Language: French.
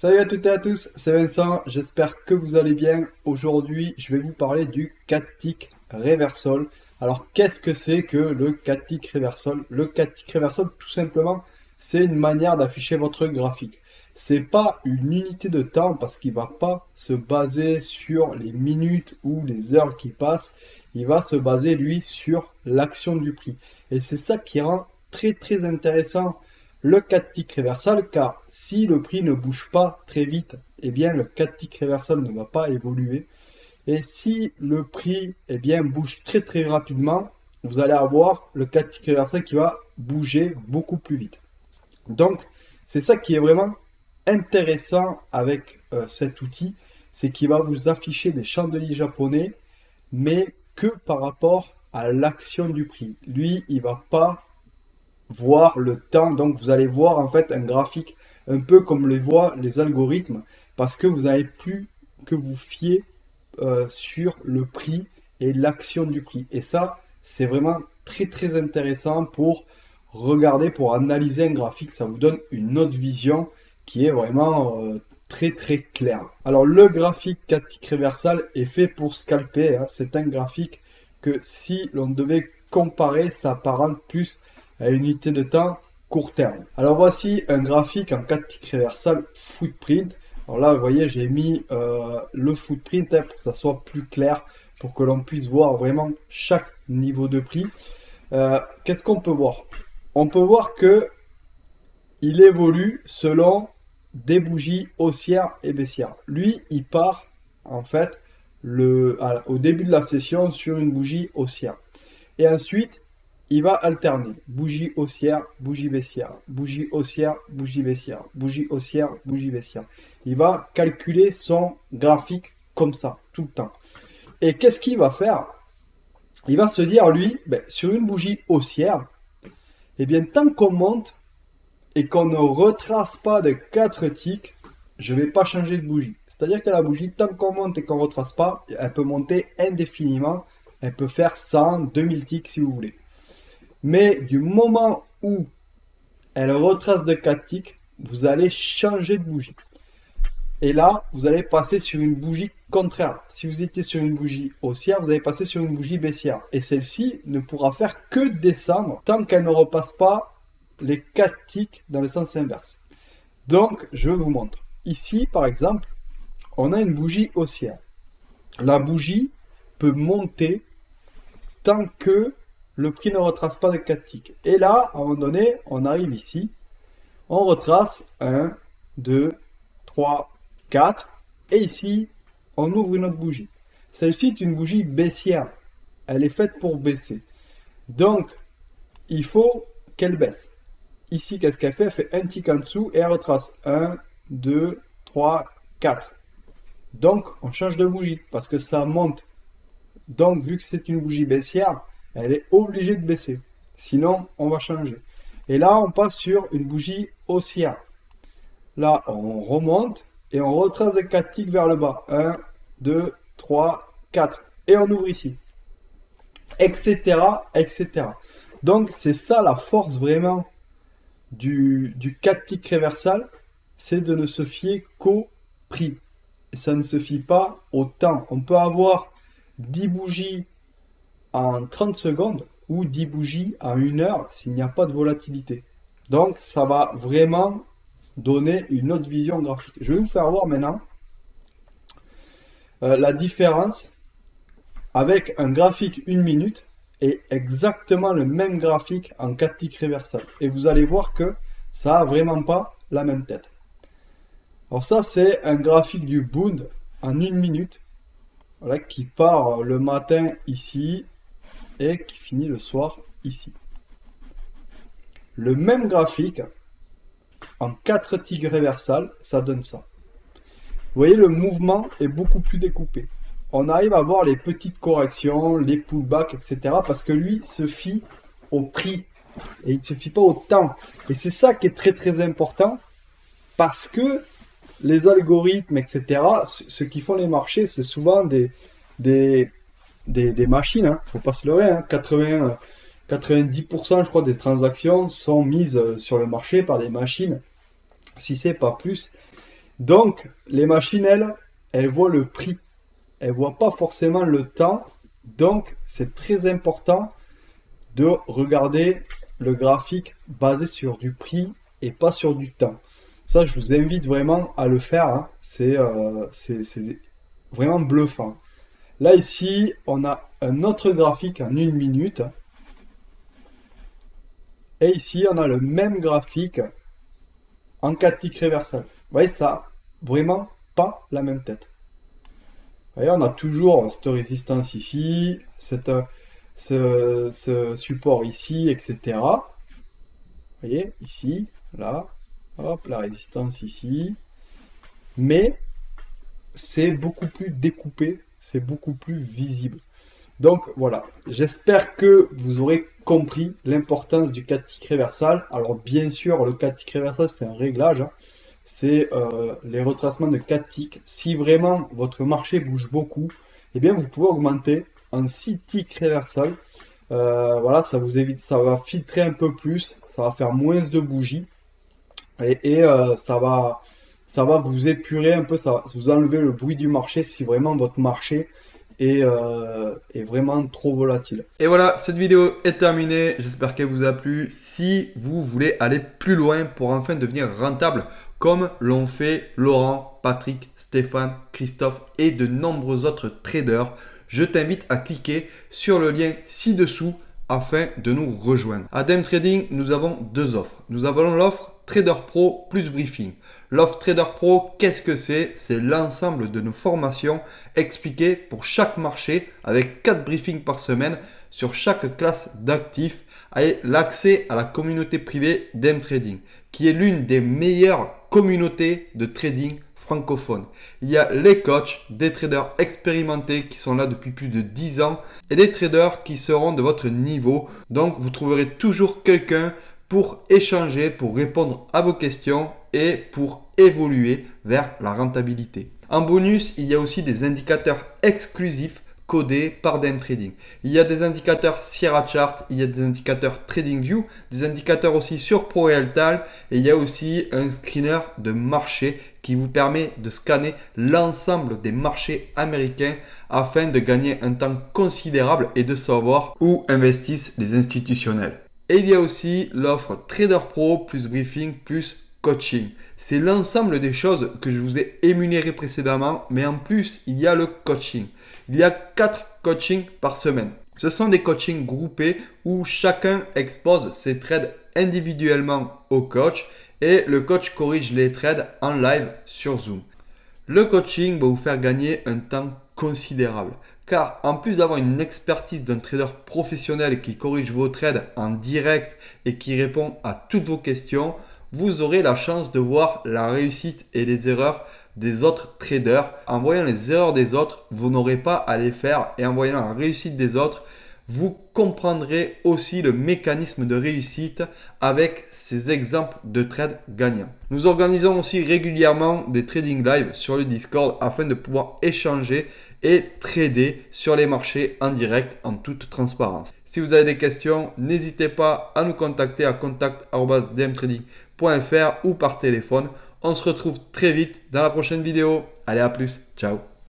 Salut à toutes et à tous, c'est Vincent, j'espère que vous allez bien. Aujourd'hui, je vais vous parler du 4-tick reversal. Alors, qu'est-ce que c'est que le 4-tick reversal? Le 4-tick reversal, tout simplement, c'est une manière d'afficher votre graphique. C'est pas une unité de temps parce qu'il va pas se baser sur les minutes ou les heures qui passent. Il va se baser, lui, sur l'action du prix. Et c'est ça qui rend très intéressant le 4-tick reversal, car si le prix ne bouge pas très vite, eh bien le 4-tick reversal ne va pas évoluer. Et si le prix bouge très rapidement, vous allez avoir le 4-tick reversal qui va bouger beaucoup plus vite. Donc, c'est ça qui est vraiment intéressant avec cet outil, c'est qu'il va vous afficher des chandeliers japonais, mais que par rapport à l'action du prix. Lui, il va pas voir le temps. Donc vous allez voir en fait un graphique un peu comme les voient les algorithmes, parce que vous n'avez plus que vous fier sur le prix et l'action du prix. Et ça, c'est vraiment très intéressant pour regarder, pour analyser un graphique. Ça vous donne une autre vision qui est vraiment très claire. Alors le graphique 4-tick reversal est fait pour scalper, hein. C'est un graphique que si l'on devait comparer, ça apparente plus à une unité de temps court terme. Alors voici un graphique en 4-tick reversal footprint. Alors là, vous voyez, j'ai mis le footprint pour que ça soit plus clair, pour que l'on puisse voir vraiment chaque niveau de prix. Qu'est-ce qu'on peut voir? On peut voir que il évolue selon des bougies haussières et baissières. Lui, il part en fait au début de la session sur une bougie haussière. Et ensuite, il va alterner bougie haussière, bougie baissière, bougie haussière, bougie baissière, bougie haussière, bougie baissière. Il va calculer son graphique comme ça, tout le temps. Et qu'est-ce qu'il va faire? Il va se dire, lui, sur une bougie haussière, eh bien, tant qu'on monte et qu'on ne retrace pas de 4 ticks, je ne vais pas changer de bougie. C'est-à-dire que la bougie, tant qu'on monte et qu'on ne retrace pas, elle peut monter indéfiniment. Elle peut faire 100, 2000 ticks si vous voulez. Mais du moment où elle retrace de 4 ticks, vous allez changer de bougie. Et là, vous allez passer sur une bougie contraire. Si vous étiez sur une bougie haussière, vous allez passer sur une bougie baissière. Et celle-ci ne pourra faire que descendre tant qu'elle ne repasse pas les 4 ticks dans le sens inverse. Donc, je vous montre. Ici, par exemple, on a une bougie haussière. La bougie peut monter tant que le prix ne retrace pas de 4 ticks. Et là, à un moment donné, on arrive ici, on retrace 1, 2, 3, 4, et ici, on ouvre une autre bougie. Celle-ci est une bougie baissière. Elle est faite pour baisser. Donc, il faut qu'elle baisse. Ici, qu'est-ce qu'elle fait? Elle fait un tick en dessous et elle retrace 1, 2, 3, 4. Donc, on change de bougie parce que ça monte. Donc, vu que c'est une bougie baissière, elle est obligée de baisser. Sinon, on va changer. Et là, on passe sur une bougie haussière. Là, on remonte et on retrace des 4 ticks vers le bas. 1, 2, 3, 4. Et on ouvre ici. Etc. Donc, c'est ça la force vraiment du 4-tick reversal. C'est de ne se fier qu'au prix. Et ça ne se fie pas au temps. On peut avoir 10 bougies en 30 secondes ou 10 bougies en 1 heure s'il n'y a pas de volatilité. Donc ça va vraiment donner une autre vision graphique. Je vais vous faire voir maintenant la différence avec un graphique 1 minute et exactement le même graphique en 4-tick reversal. Et vous allez voir que ça n'a vraiment pas la même tête. Alors ça, c'est un graphique du Bund en 1 minute. Voilà, qui part le matin ici et qui finit le soir ici. Le même graphique en 4-tick reversal, ça donne ça. Vous voyez, le mouvement est beaucoup plus découpé. On arrive à voir les petites corrections, les pullbacks, etc. parce que lui se fie au prix et il ne se fie pas au temps. Et c'est ça qui est très important parce que les algorithmes, etc., ceux qui font les marchés, c'est souvent des machines, hein. Faut pas se leurrer, hein. 90% je crois des transactions sont mises sur le marché par des machines, si c'est pas plus. Donc, les machines, elles voient le prix. Elles ne voient pas forcément le temps. Donc, c'est très important de regarder le graphique basé sur du prix et pas sur du temps. Ça, je vous invite vraiment à le faire, hein. C'est vraiment bluffant. Là, ici, on a un autre graphique en 1 minute. Et ici, on a le même graphique en 4 ticks reversal. Vous voyez ça, vraiment pas la même tête. Vous voyez, on a toujours cette résistance ici, ce support ici, etc. Vous voyez, ici, là, hop, la résistance ici. Mais c'est beaucoup plus découpé, c'est beaucoup plus visible. Donc voilà, j'espère que vous aurez compris l'importance du 4 ticks reversal. Alors bien sûr, le 4 ticks reversal, c'est un réglage, hein. C'est les retracements de 4 ticks. Si vraiment votre marché bouge beaucoup, eh bien vous pouvez augmenter en 6 ticks reversal. Voilà, ça vous évite, ça va filtrer un peu plus, ça va faire moins de bougies et ça va vous épurer un peu, ça va vous enlever le bruit du marché si vraiment votre marché est vraiment trop volatile. Et voilà, cette vidéo est terminée. J'espère qu'elle vous a plu. Si vous voulez aller plus loin pour enfin devenir rentable, comme l'ont fait Laurent, Patrick, Stéphane, Christophe et de nombreux autres traders, je t'invite à cliquer sur le lien ci-dessous afin de nous rejoindre. À Dame Trading, nous avons deux offres. Nous avons l'offre Trader Pro plus Briefing. L'offre Trader Pro, qu'est-ce que c'est? C'est l'ensemble de nos formations expliquées pour chaque marché avec 4 briefings par semaine sur chaque classe d'actifs et l'accès à la communauté privée Dame Trading qui est l'une des meilleures communautés de trading francophone. Il y a les coachs, des traders expérimentés qui sont là depuis plus de 10 ans et des traders qui seront de votre niveau. Donc, vous trouverez toujours quelqu'un pour échanger, pour répondre à vos questions et pour évoluer vers la rentabilité. En bonus, il y a aussi des indicateurs exclusifs codés par Dame Trading. Il y a des indicateurs Sierra Chart, il y a des indicateurs TradingView, des indicateurs aussi sur ProRealTime et il y a aussi un screener de marché qui vous permet de scanner l'ensemble des marchés américains afin de gagner un temps considérable et de savoir où investissent les institutionnels. Et il y a aussi l'offre Trader Pro plus Briefing plus Coaching. C'est l'ensemble des choses que je vous ai énumérées précédemment, mais en plus, il y a le coaching. Il y a 4 coachings par semaine. Ce sont des coachings groupés où chacun expose ses trades individuellement au coach et le coach corrige les trades en live sur Zoom. Le coaching va vous faire gagner un temps considérable. Car en plus d'avoir une expertise d'un trader professionnel qui corrige vos trades en direct et qui répond à toutes vos questions, vous aurez la chance de voir la réussite et les erreurs des autres traders. En voyant les erreurs des autres, vous n'aurez pas à les faire et en voyant la réussite des autres, vous comprendrez aussi le mécanisme de réussite avec ces exemples de trades gagnants. Nous organisons aussi régulièrement des trading live sur le Discord afin de pouvoir échanger et trader sur les marchés en direct en toute transparence. Si vous avez des questions, n'hésitez pas à nous contacter à contact@dmtrading.fr ou par téléphone. On se retrouve très vite dans la prochaine vidéo. Allez, à plus. Ciao.